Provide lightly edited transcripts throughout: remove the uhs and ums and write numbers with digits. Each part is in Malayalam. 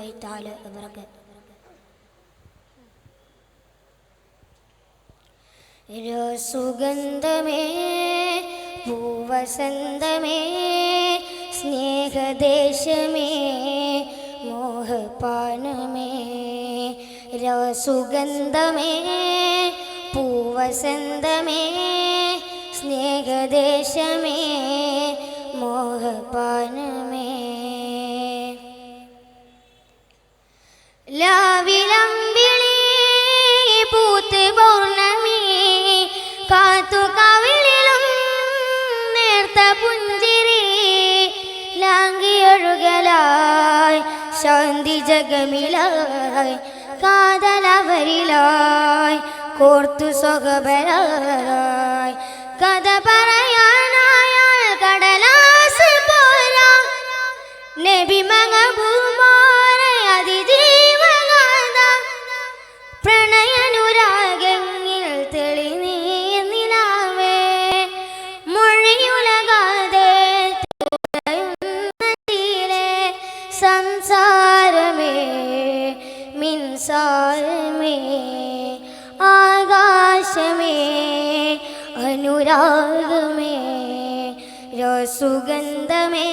വറഹ്മത്തുള്ളാഹി തആല വബറകാതുഹു. സുഗന്ധമേ പൂവസന്തമേ സ്നേഹദേശമേ മോഹപാനമേ സുഗന്ധമേ പൂവസന്തമേ സ്നേഹദേശമേ മോഹപാനമേ ലാവിലമ്പിളി പൂത്ത് പൗർണമി കാത്തു കവിളിലും നേർത്ത പുഞ്ചിരി ലാങ്കിയൊഴുകലായി ശാന്തി ജഗമിലായി കാതലവരിലായി കോർത്തു സ്വകബലായി കഥ പറയാനായാൽ കടലാസ് പോരാ നബി മഹബൂബാരെ അതിജീവഗാഥ പ്രണയാനുരാഗങ്ങളിൽ തെളിനീർനിലാവേ മൊഴിയുലകാതെ സംസാരമേ മിൻസാരമേ ആകാശമേ അനുരാഗമേ സുഗന്ധമേ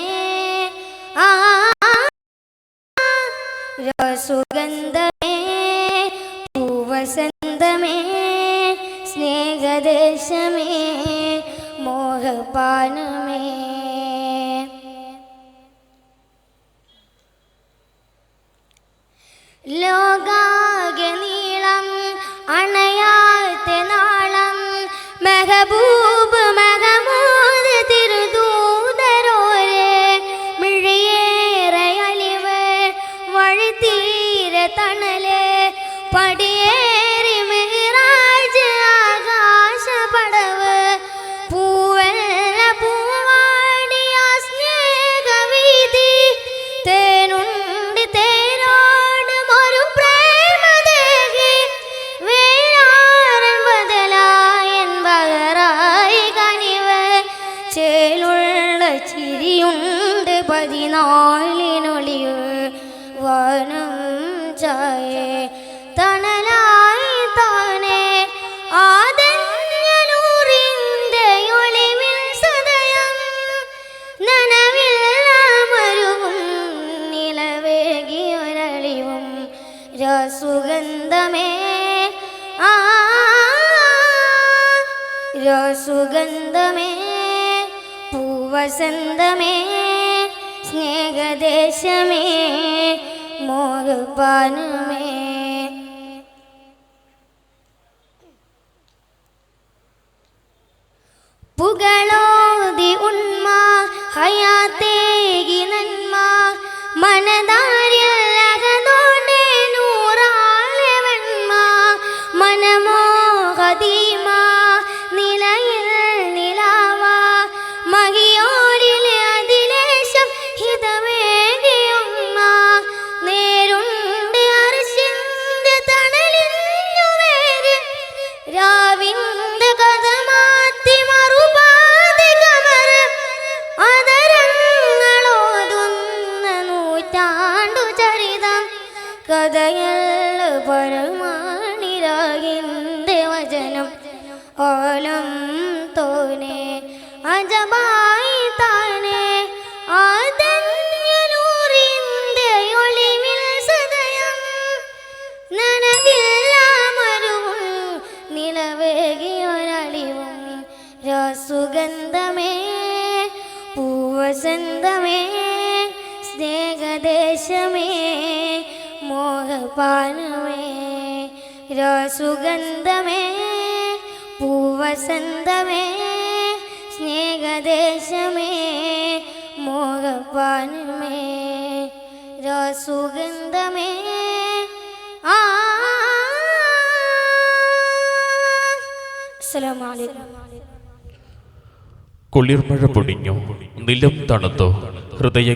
സുഗന്ധമേ പൂവസന്തമേ സ്നേഹദേശമേ മോഹപാനമേ ലോകാകെ നീളം അണയാത്ത നാളം മെഹബൂബ് മഹമൂദ് തിരുദൂതരോരെ മിഴിയേറെ അലിവ് വഴിതീര തണല് പടിയേറി മിറാജ് ആകാശപടവ് പൂവെല്ല പൂവാടിയ സ്നേഹവീതി തേനുണ്ട് തേരോട് ഒരു പ്രേമദേഹി വേറാരൻ ബദലായൻ ബഹറായി കനിവ് ചേലുള്ള ചിരിയുണ്ട് 14 വനം ചായേ തണലായി താനേ ആദന്യനൂറിൻ്റെ ഒളിവിൽ സദയം നനവില്ലാമരുവും നിലവേകിയൊരളിവും സുഗന്ധമേ സുഗന്ധമേ പൂവസന്തമേ സ്നേഹദേശമേ മോഹപാനമേ പുകളോതി ഉന്മ ഹയാത്തേകി നന്മ മനതാരിയല്ലകതോടെ നൂറാളെ വന്മ മനമോഹദീമ നിലയിൽ നിലാവ മഹിയോരിലെ അതിലേശം ഹിതമേകിയുമ്മ നേരുണ്ട് അർശിന്റെ തണലിന്നു വേര് രാവിന്റെ കഥ മാറ്റി മറുപാതി കമറ് അതരങ്ങളോതുന്ന നൂറ്റാണ്ടു ചരിതം കഥയല്ല പരമാണിരാകിന്റെ വചനം ഓലം തോനെ അജബായി താനെ ആദന്യനൂറിന്റെ ഒളിവിൽ സദയം നനവില്ലാമരുവും നിലവേകിയൊരളിവും സുഗന്ധമേ പൂവസന്തമേ സ്നേഹദേശമേ മോഹപാനമേ സുഗന്ധമേ പൂവസന്തമേ സ്നേഹദേശമേ മോഹപാനമേ സുഗന്ധമേ അസ്സലാമു അലൈക്കും. കുളിർമഴ പൊടിഞ്ഞു, നിലം തണുത്തു, ഹൃദയ